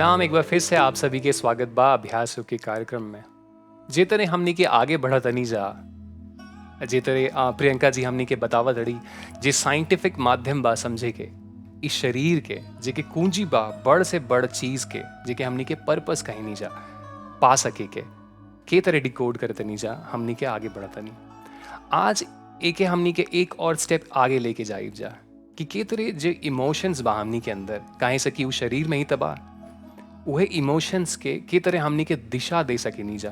प्रणाम एक बार फिर से आप सभी के स्वागत बा अभ्यासों के कार्यक्रम में जेतरे हमनी के आगे बढ़त तनी जा जेतरे प्रियंका जी हमनी के बतावत अड़ी जे साइंटिफिक माध्यम बा समझे के इस शरीर के जेके कुंजी बा बड़ से बड़ चीज के जेके हमनी के पर्पस कहीं नहीं जा पा सके के तरह डिकोड करे तनी जा हमनी के आगे बढ़त तनी आज एके हमनी के एक और स्टेप आगे लेके जाइब जा कि के तरह जे इमोशंस बा हमनी के अंदर काहे से कि उ शरीर में ही तबा वह इमोशंस के तरह हमनी के दिशा दे सके नहीं जा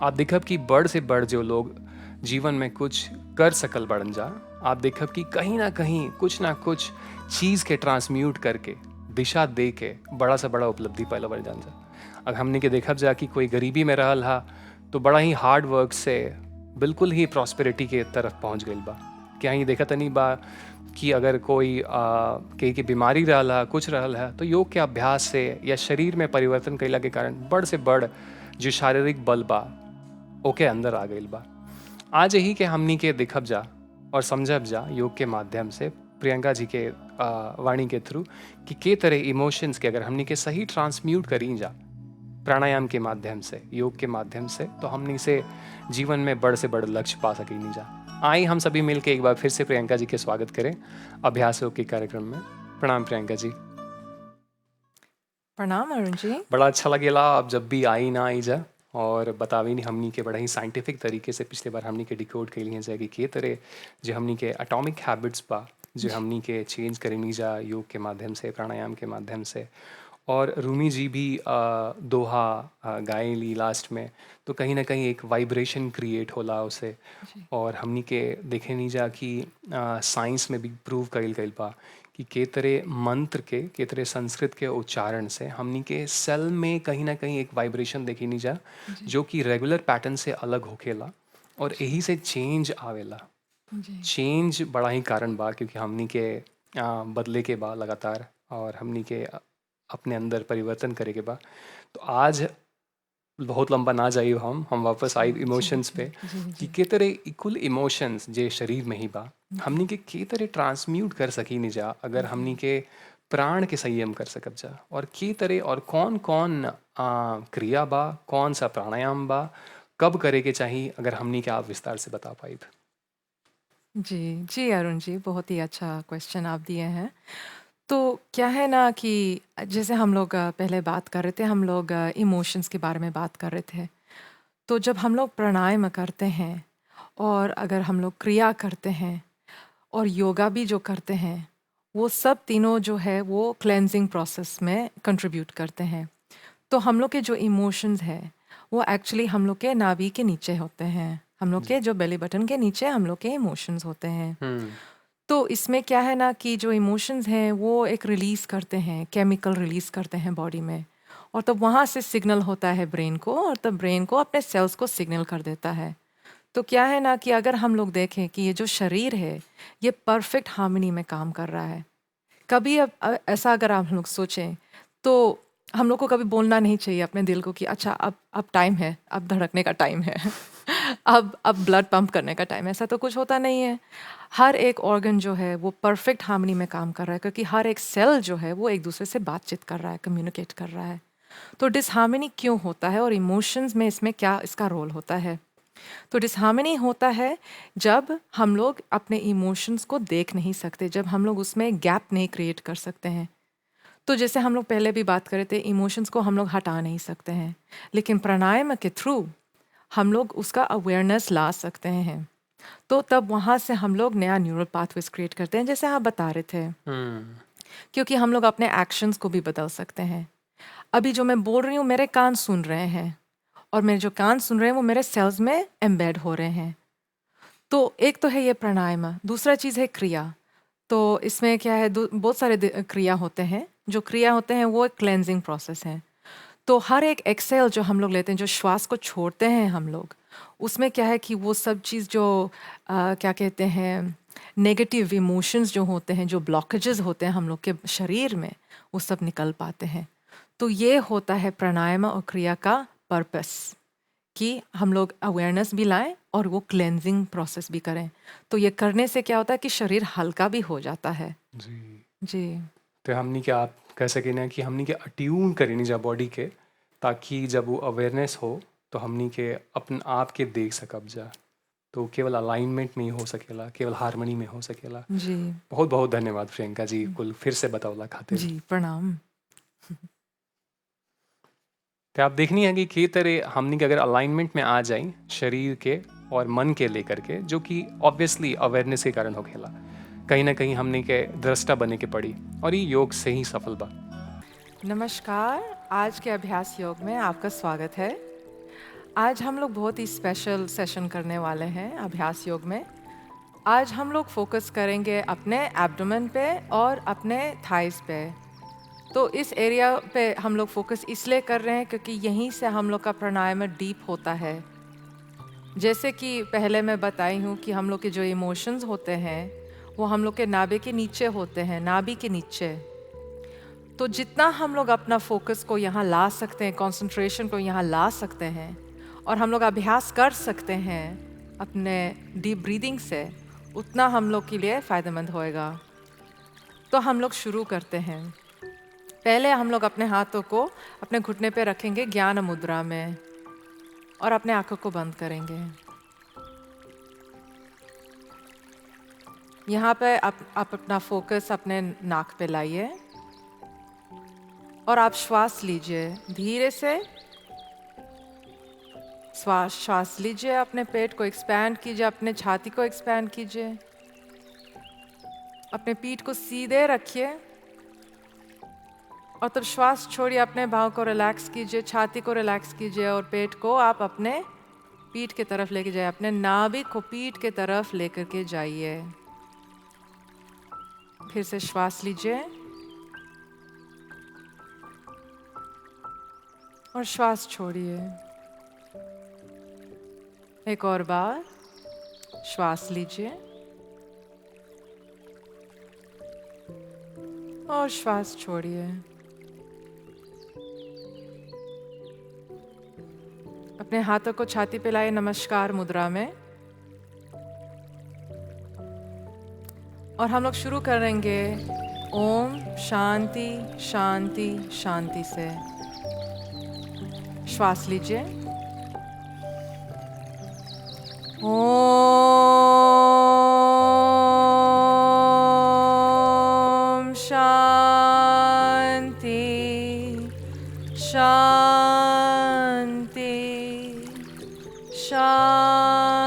आप देखब कि बड़ से बड़ जो लोग जीवन में कुछ कर सकल बढ़न जा आप देखब कि कहीं ना कुछ चीज के ट्रांसम्यूट करके दिशा दे के बड़ा से बड़ा उपलब्धि पहले बढ़ जान जा अगर हमने के देखब जा कि कोई गरीबी में रहल हा तो बड़ा ही हार्ड वर्क से बिल्कुल ही प्रॉस्पेरिटी के तरफ पहुंच गई बा क्या ही देखा तनी बा कि अगर कोई के बीमारी रहला कुछ रहल है तो योग के अभ्यास से या शरीर में परिवर्तन कैला के कारण बड़ से बड़ जो शारीरिक बल बा ओके अंदर आ गई बा आज यही के हमनी के देखब जा और समझब जा योग के माध्यम से प्रियंका जी के वाणी के थ्रू कि के तरह इमोशंस के अगर हमनी के सही ट्रांसम्यूट करी जा प्राणायाम के माध्यम से योग के माध्यम से तो हमनी से जीवन में बड़ से बड़ लक्ष्य पा सके नहीं जा आई हम सभी मिलकर एक बार फिर से प्रियंका जी के स्वागत करें अभ्यासों के कार्यक्रम में। प्रणाम प्रियंका जी। प्रणाम अरुण जी। बड़ा अच्छा लगेला आप जब भी आई ना आई जा और बतावी नहीं हमनी के बड़ा ही साइंटिफिक तरीके से पिछले बार हमनी के डिकोड के लिए जाएगी के तरह जो हमनी के एटॉमिक हैबिट्स बा जो हमनी के चेंज करेनी जा योग के माध्यम से प्राणायाम के माध्यम से और रूमी जी भी दोहा गाए ली लास्ट में तो कहीं ना कहीं एक वाइब्रेशन क्रिएट होला उसे और हमनी के देखे नहीं जा कि साइंस में भी प्रूव कइल गइल बा कि के तरह मंत्र के तरह संस्कृत के उच्चारण से हमनी के सेल में कहीं ना कहीं एक वाइब्रेशन देखी नहीं जा जो कि रेगुलर पैटर्न से अलग होखेला और यही से चेंज आवेला। चेंज बड़ा ही कारण बा क्योंकि हमनी के बदले के बा लगातार और हमनी के अपने अंदर परिवर्तन करे के बा तो आज बहुत लंबा ना जाइए हम वापस आई इमोशंस पे कि के तरह इक्वल इमोशंस जे शरीर में ही बा हमनी के तरह ट्रांसम्यूट कर सकी नहीं जा अगर हमनी के प्राण के संयम कर सकब जा और के तरह और कौन कौन क्रिया बा कौन सा प्राणायाम बा कब करे के चाहिए अगर हमनी के आप विस्तार से बता पाई। जी अरुण जी, बहुत ही अच्छा क्वेश्चन आप दिए हैं। तो क्या है ना कि जैसे हम लोग पहले बात कर रहे थे, हम लोग इमोशंस के बारे में बात कर रहे थे। तो जब हम लोग प्राणायाम करते हैं और अगर हम लोग क्रिया करते हैं और योगा भी जो करते हैं, वो सब तीनों जो है वो क्लेंजिंग प्रोसेस में कंट्रीब्यूट करते हैं। तो हम लोग के जो इमोशंस है वो एक्चुअली हम लोग के नाभि के नीचे होते हैं, हम लोग के जो बेली बटन के नीचे हम लोग के इमोशंस होते हैं। तो इसमें क्या है ना कि जो इमोशंस हैं वो एक रिलीज़ करते हैं, केमिकल रिलीज़ करते हैं बॉडी में और तब वहाँ से सिग्नल होता है ब्रेन को और तब ब्रेन को अपने सेल्स को सिग्नल कर देता है। तो क्या है ना कि अगर हम लोग देखें कि ये जो शरीर है ये परफेक्ट हार्मनी में काम कर रहा है। कभी अब ऐसा अगर आप लोग सोचें तो हम लोग को कभी बोलना नहीं चाहिए अपने दिल को कि अच्छा अब टाइम है, अब धड़कने का टाइम है अब ब्लड पंप करने का टाइम है। ऐसा तो कुछ होता नहीं है। हर एक ऑर्गन जो है वो परफेक्ट हार्मनी में काम कर रहा है क्योंकि हर एक सेल जो है वो एक दूसरे से बातचीत कर रहा है, कम्युनिकेट कर रहा है। तो डिसहार्मनी क्यों होता है और इमोशंस में इसमें क्या इसका रोल होता है? तो डिसहार्मनी होता है जब हम लोग अपने इमोशंस को देख नहीं सकते, जब हम लोग उसमें गैप नहीं क्रिएट कर सकते हैं। तो जैसे हम लोग पहले भी बात कर रहे थे, इमोशंस को हम लोग हटा नहीं सकते हैं, लेकिन प्राणायाम के थ्रू हम लोग उसका अवेयरनेस ला सकते हैं। तो तब वहाँ से हम लोग नया न्यूरल पाथवेज क्रिएट करते हैं, जैसे आप बता रहे थे। क्योंकि हम लोग अपने एक्शंस को भी बदल सकते हैं। अभी जो मैं बोल रही हूँ मेरे कान सुन रहे हैं और मेरे जो कान सुन रहे हैं वो मेरे सेल्स में एम्बेड हो रहे हैं। तो एक तो है ये प्राणायाम, दूसरा चीज़ है क्रिया। तो इसमें क्या है, बहुत सारे क्रिया होते हैं। जो क्रिया होते हैं वो एक क्लेंजिंग प्रोसेस है। तो हर एक एक्सेल जो हम लोग लेते हैं, जो श्वास को छोड़ते हैं हम लोग, उसमें क्या है कि वो सब चीज़ जो क्या कहते हैं नेगेटिव इमोशंस जो होते हैं, जो ब्लॉकेजेस होते हैं हम लोग के शरीर में, वो सब निकल पाते हैं। तो ये होता है प्राणायाम और क्रिया का पर्पस कि हम लोग अवेयरनेस भी लाएं और वो क्लेंजिंग प्रोसेस भी करें। तो ये करने से क्या होता है कि शरीर हल्का भी हो जाता है। जी जी तो हमनी के आप कह सके ना कि हमनी के अट्यून करें जा बॉडी के, ताकि जब वो अवेयरनेस हो तो हमनी के अपन आप के देख सकब जा। तो केवल अलाइनमेंट में ही हो सकेला, केवल हारमोनी में हो सकेला। जी। बहुत बहुत धन्यवाद प्रियंका जी, कुल फिर से बतावला खातिर। जी, प्रणाम। तो आप देखनी है कि के तरह हमनी के अगर अलाइनमेंट में आ जाए शरीर के और मन के लेकर के, जो कि ऑब्वियसली अवेयरनेस के कारण होखेला, कहीं ना कहीं हमनी के दृष्टा बने के पड़ी, और ये योग से ही सफल बा। नमस्कार, आज के अभ्यास योग में आपका स्वागत है। आज हम लोग बहुत ही स्पेशल सेशन करने वाले हैं अभ्यास योग में। आज हम लोग फोकस करेंगे अपने एब्डोमेन पे और अपने थाइस पे। तो इस एरिया पे हम लोग फोकस इसलिए कर रहे हैं क्योंकि यहीं से हम लोग का प्राणायाम डीप होता है। जैसे कि पहले मैं बताई हूँ कि हम लोग के जो इमोशंस होते हैं वो हम लोग के नाभि के नीचे होते हैं, नाभि के नीचे। तो जितना हम लोग अपना फोकस को यहाँ ला सकते हैं, कंसंट्रेशन को यहाँ ला सकते हैं, और हम लोग अभ्यास कर सकते हैं अपने डीप ब्रीदिंग से, उतना हम लोग के लिए फ़ायदेमंद होएगा। तो हम लोग शुरू करते हैं। पहले हम लोग अपने हाथों को अपने घुटने पे रखेंगे ज्ञान मुद्रा में, और अपने आंखों को बंद करेंगे। यहाँ पे आप अपना फोकस अपने नाक पे लाइए और आप श्वास लीजिए धीरे से। श्वास लीजिए, अपने पेट को एक्सपैंड कीजिए, अपने छाती को एक्सपैंड कीजिए, अपने पीठ को सीधे रखिए और तब श्वास छोड़िए। अपने बाहों को रिलैक्स कीजिए, छाती को रिलैक्स कीजिए और पेट को आप अपने पीठ के तरफ लेके जाइए, अपने नाभि को पीठ के तरफ लेकर के जाइए। फिर से श्वास लीजिए और श्वास छोड़िए। एक और बार श्वास लीजिए और श्वास छोड़िए। अपने हाथों को छाती पे लाए नमस्कार मुद्रा में, और हम लोग शुरू करेंगे ओम शांति शांति शांति से। श्वास लीजिए। ओम शांति शांति शांति।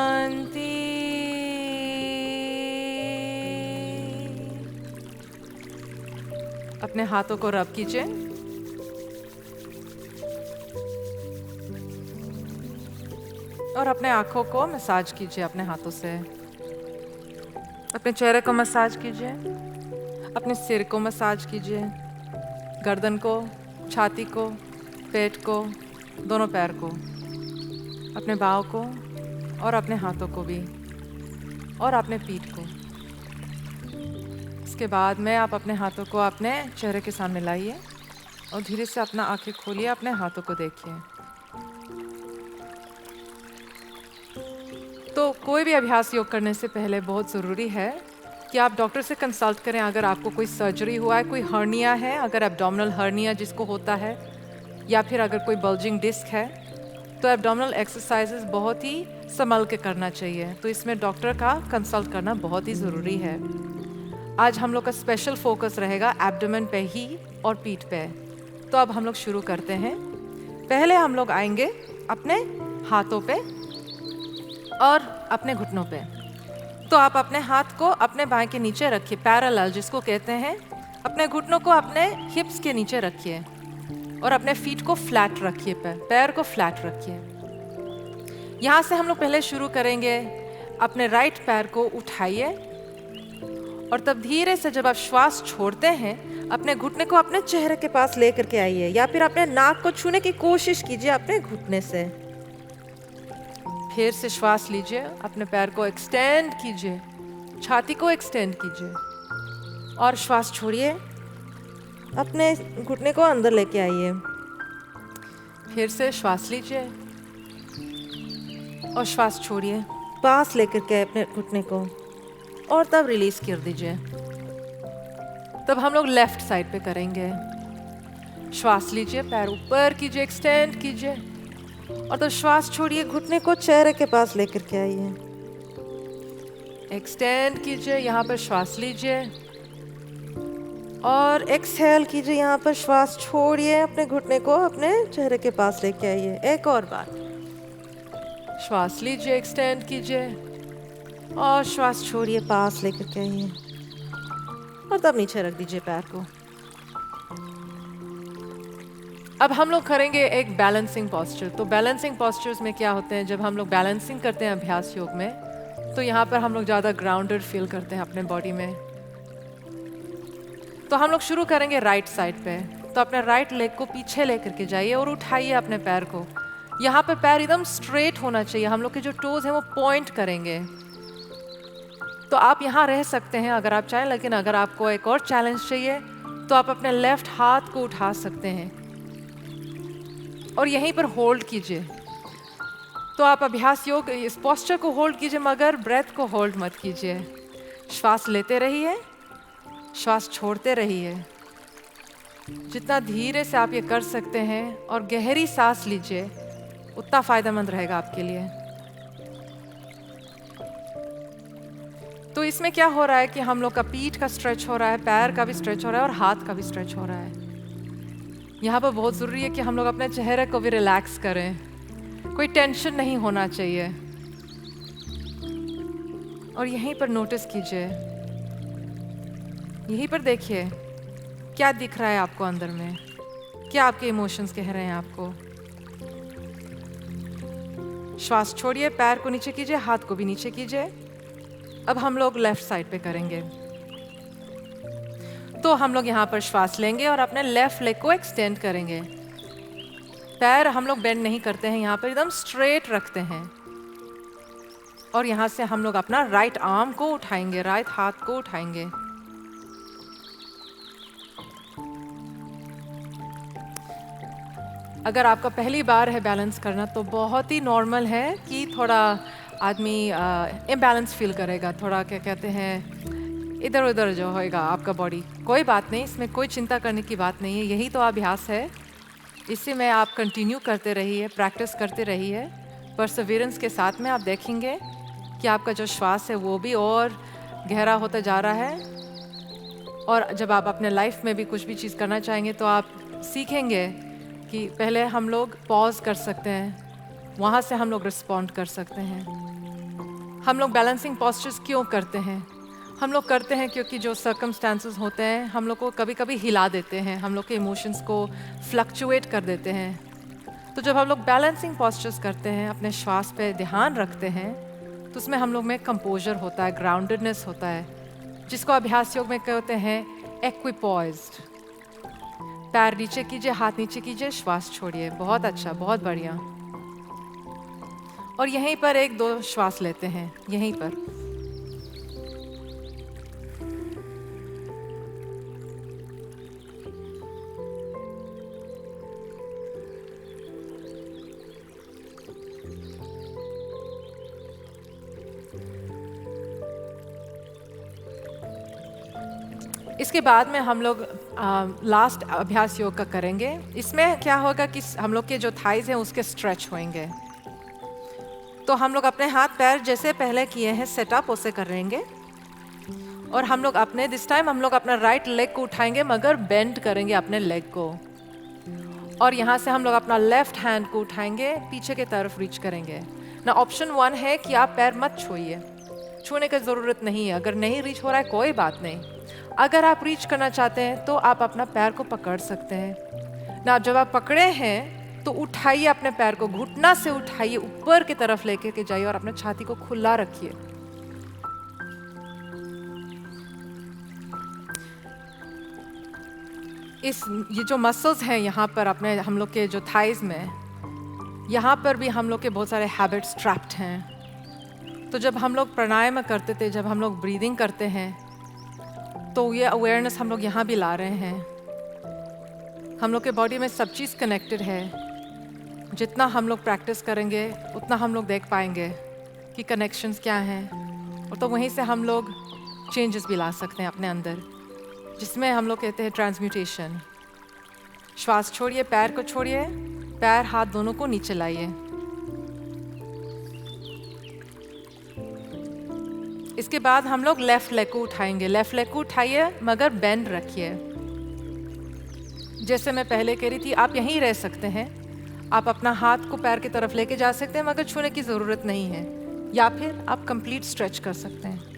अपने हाथों को रब कीजिए और अपने आंखों को मसाज कीजिए अपने हाथों से। अपने चेहरे को मसाज कीजिए, अपने सिर को मसाज कीजिए, गर्दन को, छाती को, पेट को, दोनों पैर को, अपने बाहों को और अपने हाथों को भी, और अपने पीठ को। इसके बाद में आप अपने हाथों को अपने चेहरे के सामने लाइए और धीरे से अपना आंखें खोलिए, अपने हाथों को देखिए। तो कोई भी अभ्यास योग करने से पहले बहुत ज़रूरी है कि आप डॉक्टर से कंसल्ट करें। अगर आपको कोई सर्जरी हुआ है, कोई हर्निया है, अगर एब्डोमिनल हर्निया जिसको होता है, या फिर अगर कोई बल्जिंग डिस्क है, तो एब्डोमिनल एक्सरसाइजेस बहुत ही संभल के करना चाहिए। तो इसमें डॉक्टर का कंसल्ट करना बहुत ही ज़रूरी है। आज हम लोग का स्पेशल फोकस रहेगा एब्डोमेन पे ही और पीठ पे। तो अब हम लोग शुरू करते हैं। पहले हम लोग आएंगे अपने हाथों पे और अपने घुटनों पे। तो आप अपने हाथ को अपने बाएं के नीचे रखिए, पैरेलल जिसको कहते हैं। अपने घुटनों को अपने हिप्स के नीचे रखिए और अपने फीट को फ्लैट रखिए, पैर को फ्लैट रखिए। यहाँ से हम लोग पहले शुरू करेंगे। अपने राइट पैर को उठाइए और तब धीरे से जब आप श्वास छोड़ते हैं, अपने घुटने को अपने चेहरे के पास लेकर के आइए, या फिर अपने नाक को छूने की कोशिश कीजिए अपने घुटने से। फिर से श्वास लीजिए, अपने पैर को एक्सटेंड कीजिए, छाती को एक्सटेंड कीजिए और श्वास छोड़िए, अपने घुटने को अंदर लेके आइए। फिर से श्वास लीजिए और श्वास छोड़िए, पास लेकर के अपने घुटने को, और तब रिलीज कर दीजिए। तब हम लोग लेफ्ट साइड पे करेंगे। श्वास लीजिए, पैर ऊपर कीजिए, एक्सटेंड कीजिए, और तो श्वास छोड़िए, घुटने को चेहरे के पास लेकर के आइए। एक्सटेंड कीजिए, यहाँ पर श्वास लीजिए, और एक्सहेल कीजिए, यहाँ पर श्वास छोड़िए, अपने घुटने को अपने चेहरे के पास लेके आइए। एक और बार, श्वास लीजिए, एक्सटेंड कीजिए, और श्वास छोड़िए, पास लेकर के आइए, और तब नीचे रख दीजिए पैर को। अब हम लोग करेंगे एक बैलेंसिंग पॉस्चर। तो बैलेंसिंग पॉस्चर्स में क्या होते हैं, जब हम लोग बैलेंसिंग करते हैं अभ्यास योग में, तो यहाँ पर हम लोग ज़्यादा ग्राउंडेड फील करते हैं अपने बॉडी में। तो हम लोग शुरू करेंगे राइट साइड पे। तो अपने राइट लेग को पीछे लेकर के जाइए और उठाइए अपने पैर को। यहाँ पे पैर एकदम स्ट्रेट होना चाहिए, हम लोग के जो टोज हैं वो पॉइंट करेंगे। तो आप यहाँ रह सकते हैं अगर आप चाहें, लेकिन अगर आपको एक और चैलेंज चाहिए तो आप अपने लेफ्ट हाथ को उठा सकते हैं और यहीं पर होल्ड कीजिए। तो आप अभ्यास योग इस पोस्चर को होल्ड कीजिए, मगर ब्रेथ को होल्ड मत कीजिए। श्वास लेते रहिए, श्वास छोड़ते रहिए। जितना धीरे से आप ये कर सकते हैं और गहरी सांस लीजिए, उतना फायदेमंद रहेगा आपके लिए। तो इसमें क्या हो रहा है कि हम लोग का पीठ का स्ट्रेच हो रहा है, पैर का भी स्ट्रेच हो रहा है और हाथ का भी स्ट्रेच हो रहा है। यहाँ पर बहुत ज़रूरी है कि हम लोग अपने चेहरे को भी रिलैक्स करें, कोई टेंशन नहीं होना चाहिए। और यहीं पर नोटिस कीजिए, यहीं पर देखिए क्या दिख रहा है आपको अंदर में, क्या आपके इमोशंस कह रहे हैं आपको। श्वास छोड़िए, पैर को नीचे कीजिए, हाथ को भी नीचे कीजिए। अब हम लोग लेफ्ट साइड पे करेंगे। तो हम लोग यहाँ पर श्वास लेंगे और अपने लेफ्ट लेग को एक्सटेंड करेंगे। पैर हम लोग बेंड नहीं करते हैं, यहाँ पर एकदम स्ट्रेट रखते हैं। और यहाँ से हम लोग अपना राइट आर्म को उठाएंगे, राइट हाथ को उठाएंगे। अगर आपका पहली बार है बैलेंस करना तो बहुत ही नॉर्मल है कि थोड़ा आदमी इम्बैलेंस फील करेगा, थोड़ा क्या कहते हैं इधर उधर जो होएगा आपका बॉडी। कोई बात नहीं, इसमें कोई चिंता करने की बात नहीं है, यही तो अभ्यास है। इसी में आप कंटिन्यू करते रहिए, प्रैक्टिस करते रहिए, परसेवरेंस के साथ में आप देखेंगे कि आपका जो श्वास है वो भी और गहरा होता जा रहा है। और जब आप अपने लाइफ में भी कुछ भी चीज़ करना चाहेंगे तो आप सीखेंगे कि पहले हम लोग पॉज कर सकते हैं, वहाँ से हम लोग रिस्पॉन्ड कर सकते हैं। हम लोग बैलेंसिंग पॉस्चर्स क्यों करते हैं? हम लोग करते हैं क्योंकि जो सर्कमस्टांसेस होते हैं हम लोग को कभी कभी हिला देते हैं, हम लोग के इमोशंस को फ्लक्चुएट कर देते हैं। तो जब हम लोग बैलेंसिंग पॉस्चर्स करते हैं, अपने श्वास पे ध्यान रखते हैं, तो उसमें हम लोग में कंपोजर होता है, ग्राउंडेडनेस होता है, जिसको अभ्यास योग में कहते हैं एक्विपॉइज्ड। पैर नीचे कीजिए, हाथ नीचे कीजिए, श्वास छोड़िए। बहुत अच्छा, बहुत बढ़िया। और यहीं पर एक दो श्वास लेते हैं, यहीं पर। इसके बाद में हम लोग लास्ट अभ्यास योग का करेंगे। इसमें क्या होगा कि हम लोग के जो थाइज हैं उसके स्ट्रेच होंगे। तो हम लोग अपने हाथ पैर जैसे पहले किए हैं सेटअप उसे करेंगे, और हम लोग अपने दिस टाइम हम लोग अपना राइट लेग को उठाएंगे, मगर बेंड करेंगे अपने लेग को। और यहाँ से हम लोग अपना लेफ्ट हैंड को उठाएंगे, पीछे की तरफ रीच करेंगे ना। ऑप्शन 1 है कि आप पैर मत छूइए, छूने की ज़रूरत नहीं है। अगर नहीं रीच हो रहा है कोई बात नहीं, अगर आप रीच करना चाहते हैं तो आप अपना पैर को पकड़ सकते हैं ना। जब आप पकड़े हैं तो उठाइए अपने पैर को, घुटना से उठाइए, ऊपर की तरफ लेके के जाइए और अपने छाती को खुला रखिए। ये जो मसल्स हैं यहाँ पर अपने हम लोग के जो थाइज में, यहाँ पर भी हम लोग के बहुत सारे हैबिट्स ट्रैप्ड हैं। तो जब हम लोग प्राणायाम करते थे, जब हम लोग ब्रीदिंग करते हैं, तो ये अवेयरनेस हम लोग यहाँ भी ला रहे हैं। हम लोग के बॉडी में सब चीज़ कनेक्टेड है। जितना हम लोग प्रैक्टिस करेंगे उतना हम लोग देख पाएंगे कि कनेक्शंस क्या हैं, और तो वहीं से हम लोग चेंजेस भी ला सकते हैं अपने अंदर। जिसमें हम लोग कहते हैं ट्रांसम्यूटेशन। श्वास छोड़िए, पैर को छोड़िए, पैर हाथ दोनों को नीचे लाइए। इसके बाद हम लोग लेफ्ट लेग को उठाएंगे। लेफ्ट लेग को उठाइए मगर बेंड रखिए। जैसे मैं पहले कह रही थी, आप यहीं रह सकते हैं। आप अपना हाथ को पैर की तरफ लेके जा सकते हैं मगर छूने की ज़रूरत नहीं है, या फिर आप कंप्लीट स्ट्रेच कर सकते हैं।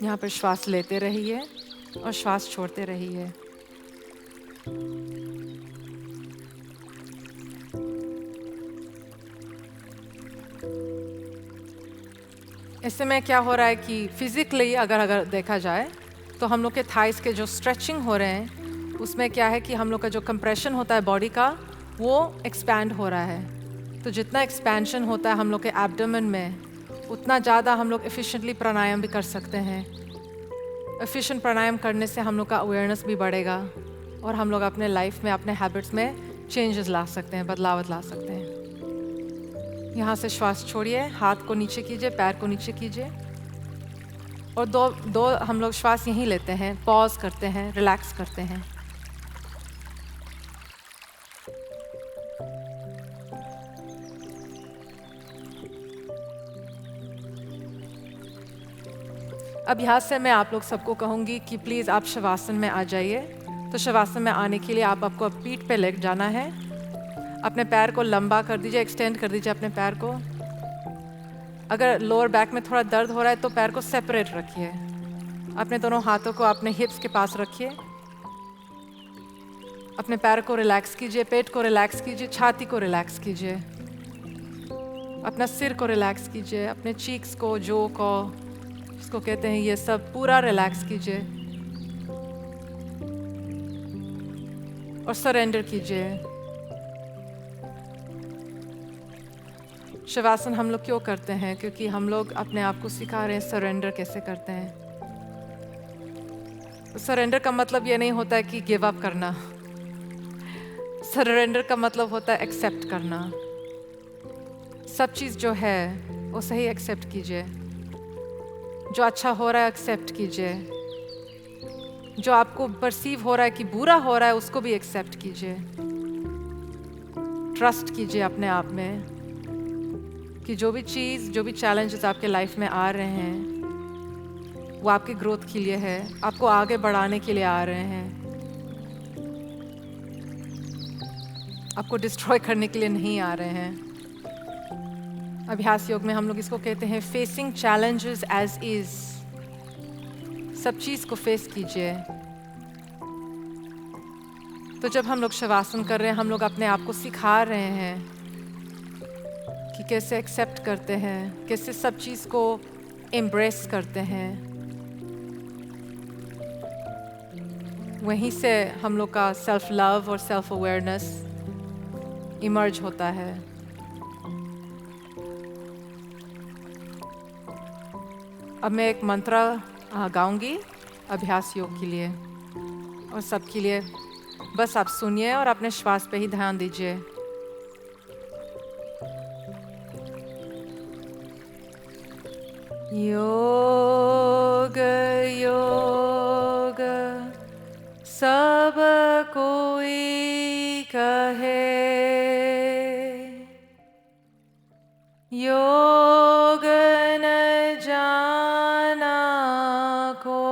यहाँ पर श्वास लेते रहिए और श्वास छोड़ते रहिए। इससे में क्या हो रहा है कि फिजिकली अगर देखा जाए तो हम लोग के थाइस के जो स्ट्रेचिंग हो रहे हैं उसमें क्या है कि हम लोग का जो कंप्रेशन होता है बॉडी का वो एक्सपैंड हो रहा है। तो जितना एक्सपेंशन होता है हम लोग के एब्डोमेन में, उतना ज़्यादा हम लोग एफिशिएंटली प्राणायाम भी कर सकते हैं। एफिशिएंट प्राणायाम करने से हम लोग का अवेयरनेस भी बढ़ेगा और हम लोग अपने लाइफ में, अपने हैबिट्स में चेंजेस ला सकते हैं, बदलाव ला सकते हैं। यहाँ से श्वास छोड़िए, हाथ को नीचे कीजिए, पैर को नीचे कीजिए और दो हम लोग श्वास यहीं लेते हैं, पॉज करते हैं, रिलैक्स करते हैं। अब यहाँ से मैं आप लोग सबको कहूँगी कि प्लीज़ आप शवासन में आ जाइए। तो शवासन में आने के लिए आपको अब पीठ पे लेट जाना है। अपने पैर को लंबा कर दीजिए, एक्सटेंड कर दीजिए अपने पैर को। अगर लोअर बैक में थोड़ा दर्द हो रहा है तो पैर को सेपरेट रखिए। अपने दोनों हाथों को अपने हिप्स के पास रखिए। अपने पैर को रिलैक्स कीजिए, पेट को रिलैक्स कीजिए, छाती को रिलैक्स कीजिए, अपना सिर को रिलैक्स कीजिए, अपने चीक्स को, जो को जिसको कहते हैं, ये सब पूरा रिलैक्स कीजिए और सरेंडर कीजिए। शवासन हम लोग क्यों करते हैं? क्योंकि हम लोग अपने आप को सिखा रहे हैं सरेंडर कैसे करते हैं। तो सरेंडर का मतलब ये नहीं होता है कि गिव अप करना। सरेंडर का मतलब होता है एक्सेप्ट करना। सब चीज़ जो है वो सही एक्सेप्ट कीजिए। जो अच्छा हो रहा है एक्सेप्ट कीजिए। जो आपको परसीव हो रहा है कि बुरा हो रहा है उसको भी एक्सेप्ट कीजिए। ट्रस्ट कीजिए अपने आप में कि जो भी चीज़, जो भी चैलेंजेस आपके लाइफ में आ रहे हैं वो आपके ग्रोथ के लिए है, आपको आगे बढ़ाने के लिए आ रहे हैं, आपको डिस्ट्रॉय करने के लिए नहीं आ रहे हैं। अभ्यास योग में हम लोग इसको कहते हैं फेसिंग चैलेंजेस एज इज। सब चीज़ को फेस कीजिए। तो जब हम लोग शवासन कर रहे हैं, हम लोग अपने आप को सिखा रहे हैं कि कैसे एक्सेप्ट करते हैं, कैसे सब चीज़ को एम्ब्रेस करते हैं। वहीं से हम लोग का सेल्फ लव और सेल्फ अवेयरनेस इमर्ज होता है। अब मैं एक मंत्र गाऊंगी अभ्यास योग के लिए और सबके लिए। बस आप सुनिए और अपने श्वास पे ही ध्यान दीजिए। योग योग सब कोई कहे, योग न जाना कोई,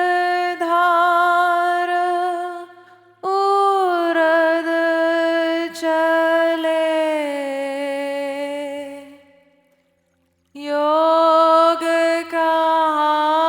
अर्धधार उरद चले, योग कहावे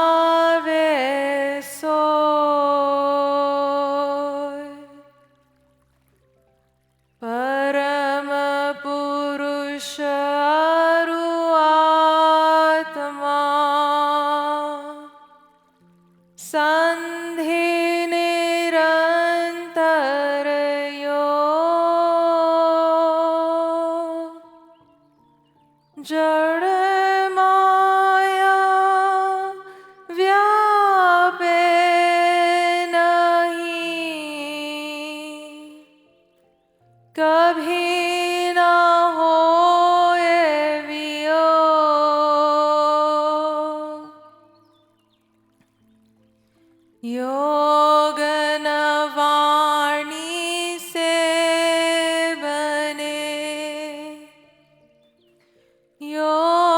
योगनवाणी से बने योगनासन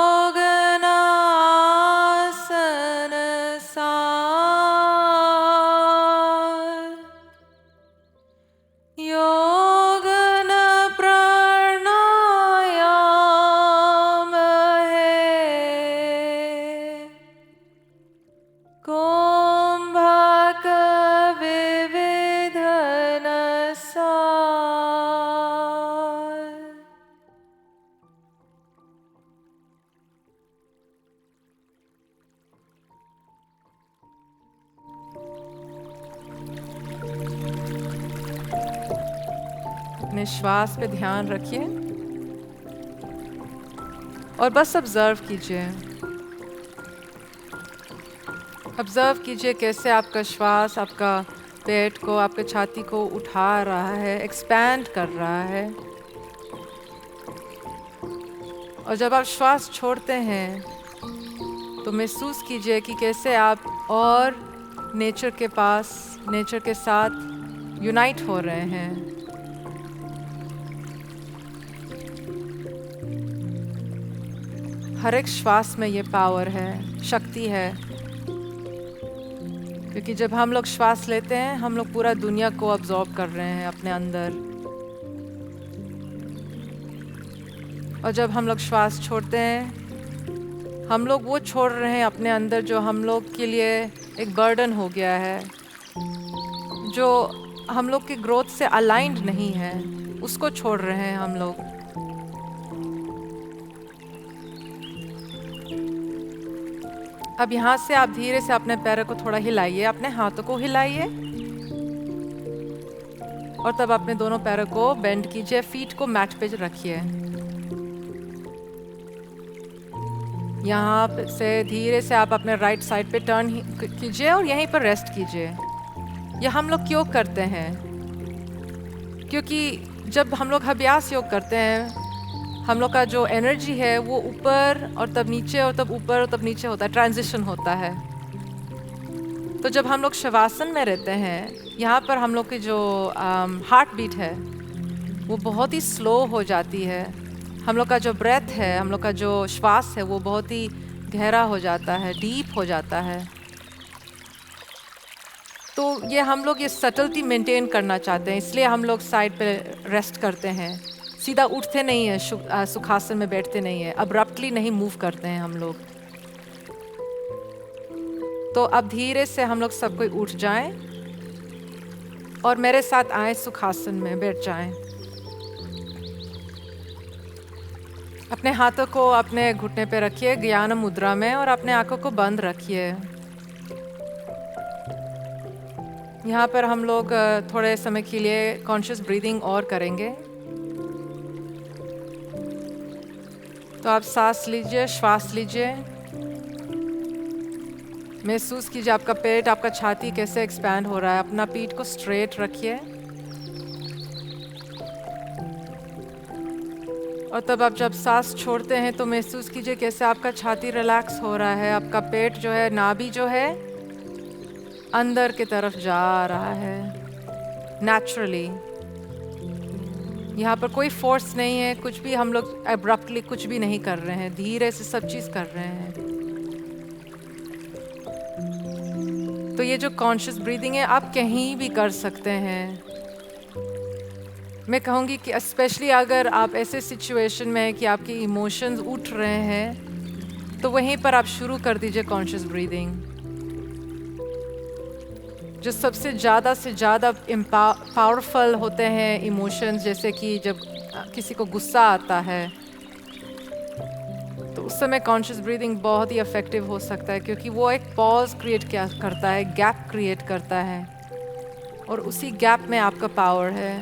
सार योगन प्राणायाम है कुंभक विविधन सार। अपने श्वास पे ध्यान रखिए और बस ऑब्जर्व कीजिए। ऑब्जर्व कीजिए कैसे आपका श्वास आपका पेट को, आपके छाती को उठा रहा है, एक्सपैंड कर रहा है। और जब आप श्वास छोड़ते हैं तो महसूस कीजिए कि कैसे आप और नेचर के पास, नेचर के साथ यूनाइट हो रहे हैं। हर एक श्वास में ये पावर है, शक्ति है। क्योंकि जब हम लोग श्वास लेते हैं हम लोग पूरा दुनिया को अब्जॉर्ब कर रहे हैं अपने अंदर, और जब हम लोग श्वास छोड़ते हैं हम लोग वो छोड़ रहे हैं अपने अंदर जो हम लोग के लिए एक बर्डन हो गया है, जो हम लोग की ग्रोथ से अलाइंड नहीं है, उसको छोड़ रहे हैं हम लोग। अब यहाँ से आप धीरे से अपने पैरों को थोड़ा हिलाइए, अपने हाथों को हिलाइए और तब अपने दोनों पैरों को बेंड कीजिए, फीट को मैट पे रखिए। यहाँ से धीरे से आप अपने राइट साइड पे टर्न कीजिए और यहीं पर रेस्ट कीजिए। यह हम लोग क्यों करते हैं? क्योंकि जब हम लोग अभ्यास योग करते हैं हम लोग का जो एनर्जी है वो ऊपर और तब नीचे और तब ऊपर और तब नीचे होता है, ट्रांजिशन होता है। तो जब हम लोग शवासन में रहते हैं यहाँ पर हम लोग की जो हार्ट बीट है वो बहुत ही स्लो हो जाती है। हम लोग का जो ब्रेथ है, हम लोग का जो श्वास है वो बहुत ही गहरा हो जाता है, डीप हो जाता है। तो ये हम लोग ये सटल्टी मेंटेन करना चाहते हैं, इसलिए हम लोग साइड पे रेस्ट करते हैं। सीधा उठते नहीं है, सुखासन में बैठते नहीं है, अब्रप्टली नहीं मूव करते हैं हम लोग। तो अब धीरे से हम लोग सब कोई उठ जाएं और मेरे साथ आए, सुखासन में बैठ जाएं। अपने हाथों को अपने घुटने पे रखिए ज्ञान मुद्रा में और अपने आंखों को बंद रखिए। यहाँ पर हम लोग थोड़े समय के लिए कॉन्शियस ब्रीदिंग और करेंगे। तो आप सांस लीजिए, श्वास लीजिए, महसूस कीजिए आपका पेट, आपका छाती कैसे एक्सपैंड हो रहा है। अपना पीठ को स्ट्रेट रखिए और तब आप जब सांस छोड़ते हैं तो महसूस कीजिए कैसे आपका छाती रिलैक्स हो रहा है, आपका पेट जो है, नाभि जो है अंदर की तरफ जा रहा है नेचुरली। यहाँ पर कोई फोर्स नहीं है, कुछ भी हम लोग एब्रप्टली कुछ भी नहीं कर रहे हैं, धीरे से सब चीज़ कर रहे हैं। तो ये जो कॉन्शियस ब्रीदिंग है आप कहीं भी कर सकते हैं। मैं कहूँगी कि स्पेशली अगर आप ऐसे सिचुएशन में हैं कि आपके इमोशंस उठ रहे हैं तो वहीं पर आप शुरू कर दीजिए कॉन्शियस ब्रीदिंग। जो सबसे ज़्यादा से ज़्यादा पावरफुल होते हैं इमोशंस, जैसे कि जब किसी को गुस्सा आता है तो उस समय कॉन्शियस ब्रीदिंग बहुत ही इफेक्टिव हो सकता है, क्योंकि वो एक पॉज क्रिएट करता है, गैप क्रिएट करता है, और उसी गैप में आपका पावर है,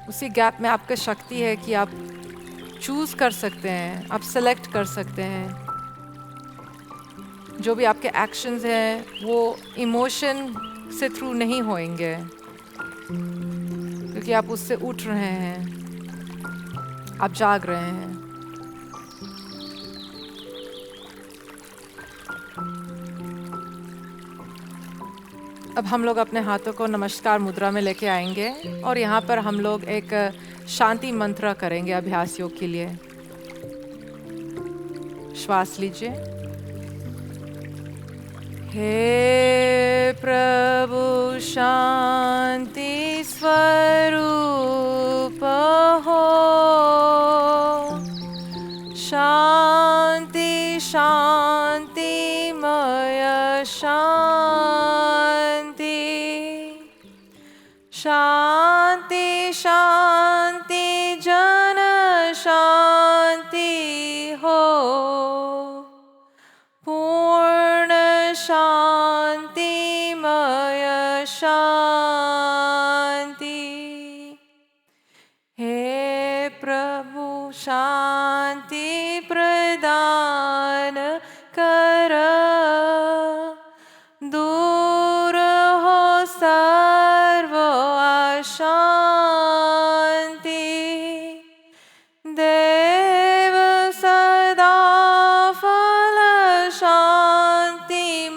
उसी गैप में आपका शक्ति है कि आप चूज़ कर सकते हैं, आप सेलेक्ट कर सकते हैं। जो भी आपके एक्शंस हैं वो इमोशन से थ्रू नहीं होएंगे, क्योंकि आप उससे उठ रहे हैं, आप जाग रहे हैं। अब हम लोग अपने हाथों को नमस्कार मुद्रा में लेके आएंगे और यहाँ पर हम लोग एक शांति मंत्र करेंगे अभ्यास योग के लिए। श्वास लीजिए। हे प्रभु शांति स्वरूप हो, शांति शांतिमय शांति, शांति शांति जन शांति हो, पूर्ण शांतिमय शांति। हे प्रभु शांति प्रदान कर, दूर हो सर्व अशांति, देव सदा फल शांतिमय,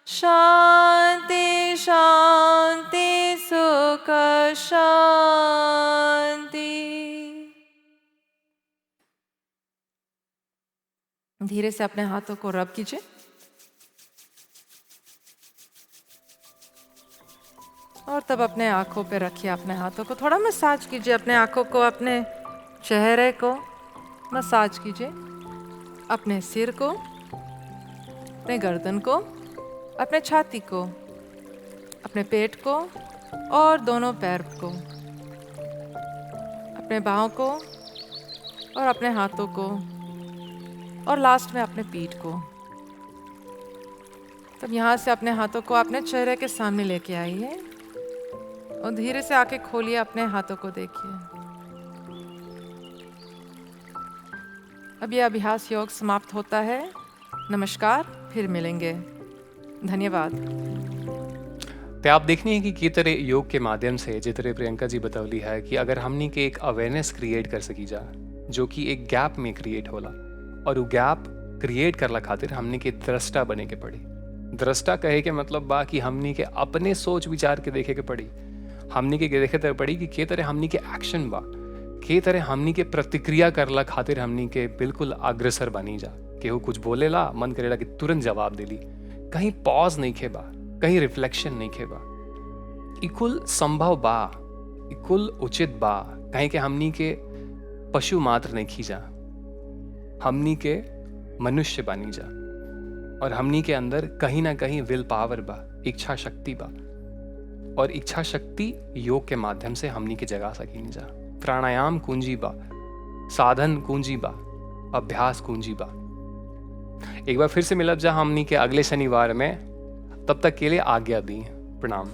शांति शांति सुख शांति। धीरे से अपने हाथों को रब कीजिए और तब अपने आंखों पे रखिए अपने हाथों को। थोड़ा मसाज कीजिए अपने आंखों को, अपने चेहरे को मसाज कीजिए, अपने सिर को, अपने गर्दन को, अपने छाती को, अपने पेट को और दोनों पैर को, अपने बाहों को और अपने हाथों को और लास्ट में अपने पीठ को। तब यहाँ से अपने हाथों को अपने चेहरे के सामने लेके आइए और धीरे से आके खोलिए, अपने हाथों को देखिए। अब यह अभ्यास योग समाप्त होता है। नमस्कार, फिर मिलेंगे। धन्यवाद। ते आप देखनी है कि की तरह योग के माध्यम से जितरे प्रियंका जी बतौली है कि अगर हमनी के एक अवेयरनेस क्रिएट कर सकी जा जो कि एक गैप में क्रिएट होला, और वो गैप क्रिएट करला खातिर हमनी के दृष्टा बने के पड़ी। दृष्टा कहे के मतलब बा कि हमनी के अपने सोच विचार के देखे के पड़ी, हमनी के देखे ते पड़ी कि के तरह हमनी के एक्शन बा, के तरह हमनी के प्रतिक्रिया करला खातिर हमनी के बिल्कुल अग्रसर बनी जा। केहू कुछ बोलेला, मन करेला कि तुरंत जवाब देली, कहीं पॉज नहीं खेबा, कहीं रिफ्लेक्शन नहीं खेबा। इकुल संभव बा, इकुल उचित बा, कहीं के हमनी के पशु मात्र नहीं खींचा, हमनी के मनुष्य बनी जा। और हमनी के अंदर कहीं ना कहीं विल पावर बा, इच्छा शक्ति बा, और इच्छा शक्ति योग के माध्यम से हमनी के जगा सकी नहीं जा। प्राणायाम कुंजी बा, साधन कुंजी बा, अभ्यास कुंजी बा। एक बार फिर से मिलब जा हमनी के अगले शनिवार में। तब तक के लिए आज्ञा दी। प्रणाम।